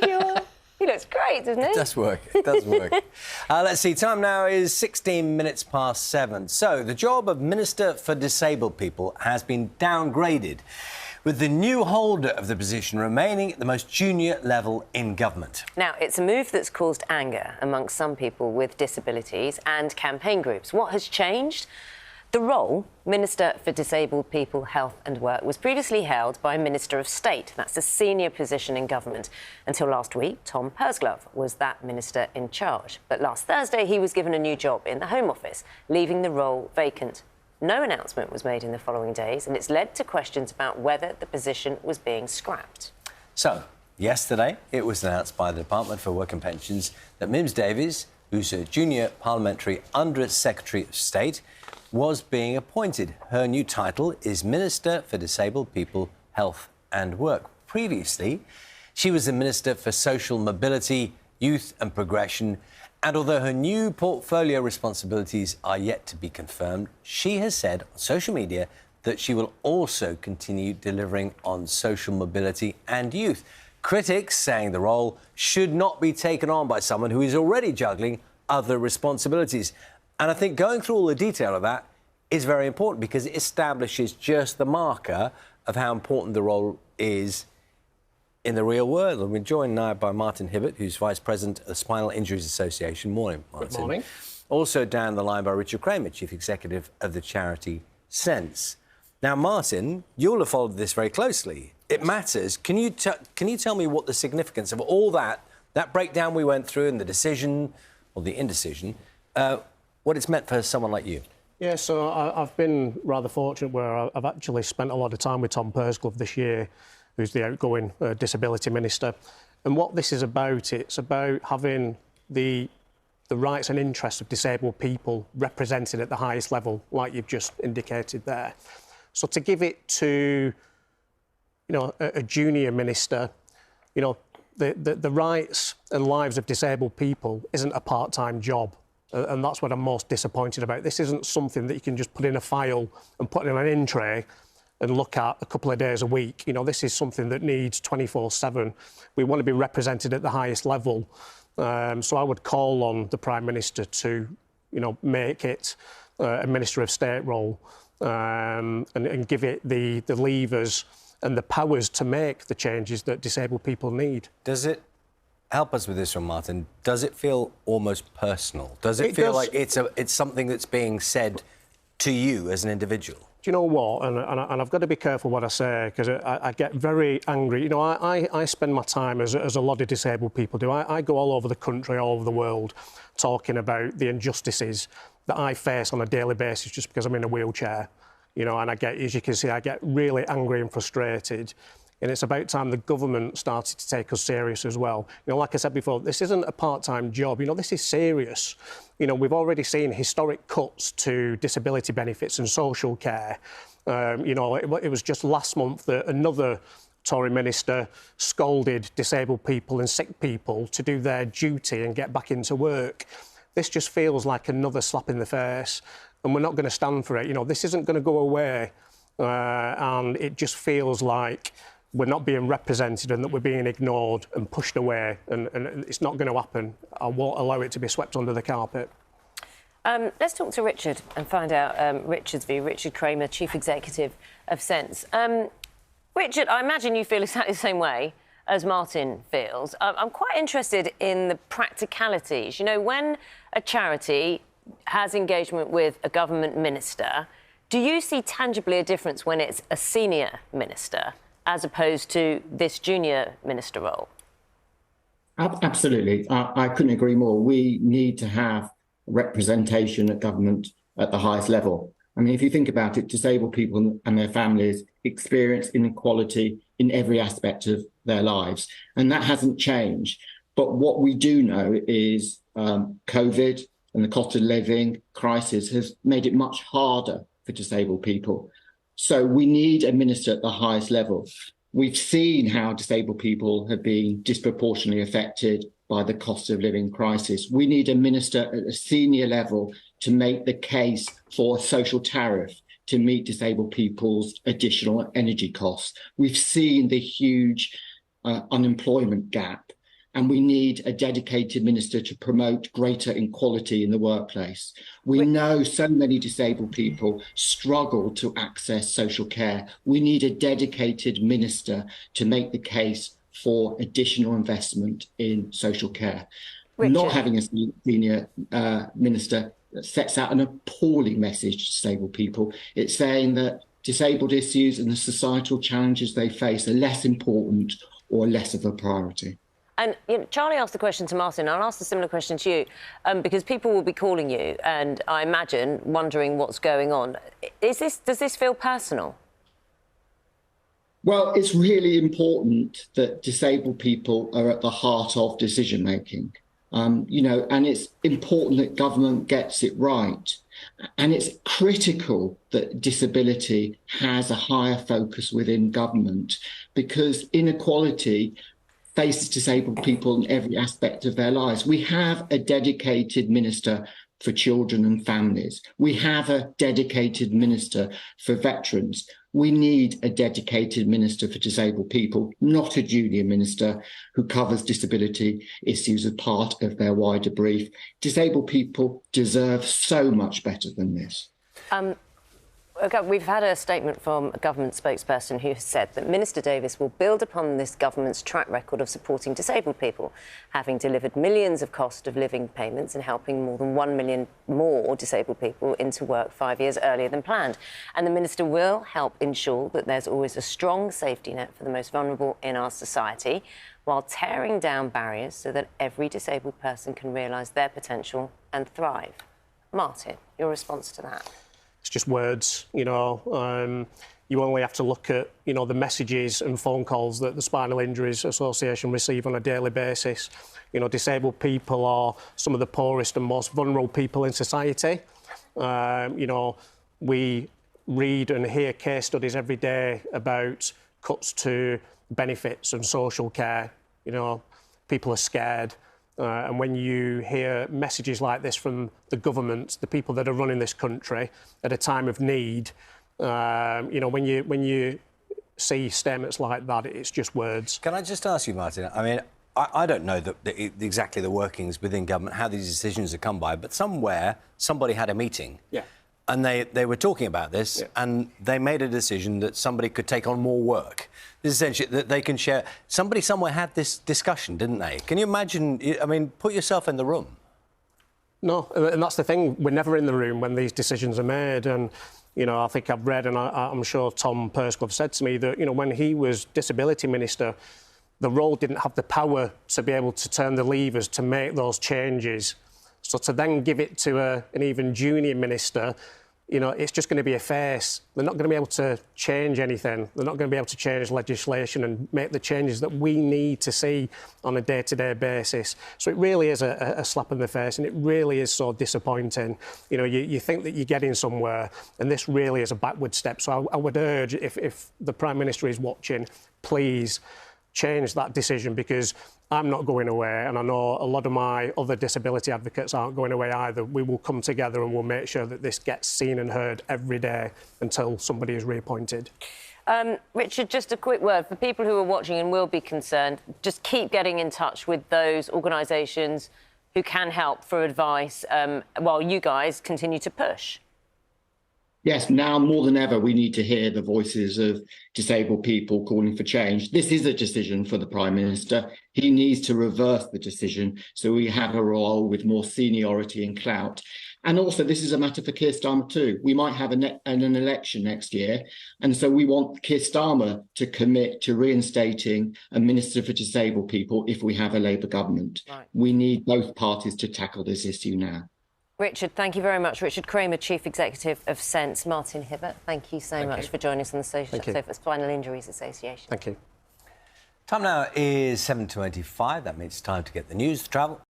He looks great, doesn't he? It does work. It does work. Let's see. Time now is 16 minutes past 7. So the job of Minister for Disabled People has been downgraded, with the new holder of the position remaining at the most junior level in government. Now, it's a move that's caused anger amongst some people with disabilities and campaign groups. What has changed? The role, Minister for Disabled People, Health and Work, was previously held by a Minister of State. That's a senior position in government. Until last week, Tom Pursglove was that minister in charge. But last Thursday, he was given a new job in the Home Office, leaving the role vacant. No announcement was made in the following days, and it's led to questions about whether the position was being scrapped. So, yesterday, it was announced by the Department for Work and Pensions that Mims Davies, who's a junior parliamentary Under-Secretary of State, was being appointed. Her new title is Minister for Disabled People, Health and Work. Previously, she was the Minister for Social Mobility, Youth and Progression, and although her new portfolio responsibilities are yet to be confirmed, she has said on social media that she will also continue delivering on social mobility and youth. Critics saying the role should not be taken on by someone who is already juggling other responsibilities. And I think going through all the detail of that is very important because it establishes just the marker of how important the role is in the real world. And we're joined now by Martin Hibbert, who's Vice-President of the Spinal Injuries Association. Morning, Martin. Good morning. Also down the line by Richard Kramer, Chief Executive of the charity Sense. Now, Martin, you'll have followed this very closely. It matters. Can you tell me what the significance of all that breakdown we went through and the decision, or the indecision, what it's meant for someone like you? Yeah, so I've been rather fortunate where I've actually spent a lot of time with Tom Pursglove this year, who's the outgoing Disability Minister. And what this is about, it's about having the rights and interests of disabled people represented at the highest level, like you've just indicated there. So to give it to, a junior minister, the rights and lives of disabled people isn't a part-time job. And that's what I'm most disappointed about. This isn't something that you can just put in a file and put in an in tray and look at a couple of days a week. This is something that needs 24/7. We want to be represented at the highest level. So I would call on the Prime Minister to, make it a Minister of State role and give it the levers and the powers to make the changes that disabled people need. Does it help us with this one, Martin? Does it feel almost personal? Does it feel like it's something that's being said to you as an individual? Do you know what? And I've got to be careful what I say because I get very angry. I spend my time, as a lot of disabled people do, I go all over the country, all over the world, talking about the injustices that I face on a daily basis just because I'm in a wheelchair. And I get, as you can see, I get really angry and frustrated. And it's about time the government started to take us serious as well. Like I said before, this isn't a part-time job. This is serious. We've already seen historic cuts to disability benefits and social care. It was just last month that another Tory minister scolded disabled people and sick people to do their duty and get back into work. This just feels like another slap in the face, and we're not going to stand for it. This isn't going to go away, and it just feels like we're not being represented and that we're being ignored and pushed away, and it's not going to happen. I won't allow it to be swept under the carpet. Let's talk to Richard and find out Richard's view. Richard Kramer, Chief Executive of Sense. Richard, I imagine you feel exactly the same way as Martin feels. I'm quite interested in the practicalities. When a charity has engagement with a government minister, do you see tangibly a difference when it's a senior minister as opposed to this junior minister role? Absolutely. I couldn't agree more. We need to have representation at government at the highest level. I mean, if you think about it, disabled people and their families experience inequality in every aspect of their lives, and that hasn't changed. But what we do know is COVID and the cost of living crisis has made it much harder for disabled people. So we need a minister at the highest level. We've seen how disabled people have been disproportionately affected by the cost of living crisis. We need a minister at a senior level to make the case for a social tariff to meet disabled people's additional energy costs. We've seen the huge unemployment gap. And we need a dedicated minister to promote greater equality in the workplace. We know so many disabled people struggle to access social care. We need a dedicated minister to make the case for additional investment in social care. Richard. Not having a senior minister sets out an appalling message to disabled people. It's saying that disabled issues and the societal challenges they face are less important or less of a priority. And Charlie asked the question to Martin. I'll ask a similar question to you, because people will be calling you and, I imagine, wondering what's going on. Does this feel personal? Well, it's really important that disabled people are at the heart of decision making. And it's important that government gets it right. And it's critical that disability has a higher focus within government, because inequality faces disabled people in every aspect of their lives. We have a dedicated minister for children and families. We have a dedicated minister for veterans. We need a dedicated minister for disabled people, not a junior minister who covers disability issues as part of their wider brief. Disabled people deserve so much better than this. We've had a statement from a government spokesperson who has said that Minister Davis will build upon this government's track record of supporting disabled people, having delivered millions of cost of living payments and helping more than 1 million more disabled people into work 5 years earlier than planned. And the minister will help ensure that there's always a strong safety net for the most vulnerable in our society, while tearing down barriers so that every disabled person can realise their potential and thrive. Martin, your response to that? It's just words, you only have to look at, the messages and phone calls that the Spinal Injuries Association receive on a daily basis. Disabled people are some of the poorest and most vulnerable people in society. We read and hear case studies every day about cuts to benefits and social care. People are scared. And when you hear messages like this from the government, the people that are running this country at a time of need, when you see statements like that, it's just words. Can I just ask you, Martin? I mean, I don't know exactly the workings within government, how these decisions have come by, but somewhere somebody had a meeting. Yeah. And they were talking about this, and they made a decision that somebody could take on more work. This is essentially that they can share. Somebody somewhere had this discussion, didn't they? Can you imagine? I mean, put yourself in the room. No, and that's the thing. We're never in the room when these decisions are made. And, I think I've read, and I'm sure Tom Perscliffe said to me that, when he was Disability Minister, the role didn't have the power to be able to turn the levers to make those changes. So to then give it to an even junior minister, it's just going to be a farce. They're not going to be able to change anything. They're not going to be able to change legislation and make the changes that we need to see on a day-to-day basis. So it really is a slap in the face, and it really is so disappointing. You think that you're getting somewhere, and this really is a backward step. So I would urge, if the Prime Minister is watching, please change that decision, because I'm not going away, and I know a lot of my other disability advocates aren't going away either. We will come together and we'll make sure that this gets seen and heard every day until somebody is reappointed. Richard, just a quick word. For people who are watching and will be concerned, just keep getting in touch with those organisations who can help for advice while you guys continue to push. Yes, now more than ever, we need to hear the voices of disabled people calling for change. This is a decision for the Prime Minister. He needs to reverse the decision so we have a role with more seniority and clout. And also, this is a matter for Keir Starmer too. We might have an election next year, and so we want Keir Starmer to commit to reinstating a Minister for Disabled People if we have a Labour government. Right. We need both parties to tackle this issue now. Richard, thank you very much. Richard Kramer, Chief Executive of Sense. Martin Hibbert, thank you so much for joining us on the Spinal Injuries Association. Thank you. Time now is 7:25. That means it's time to get the news, the travel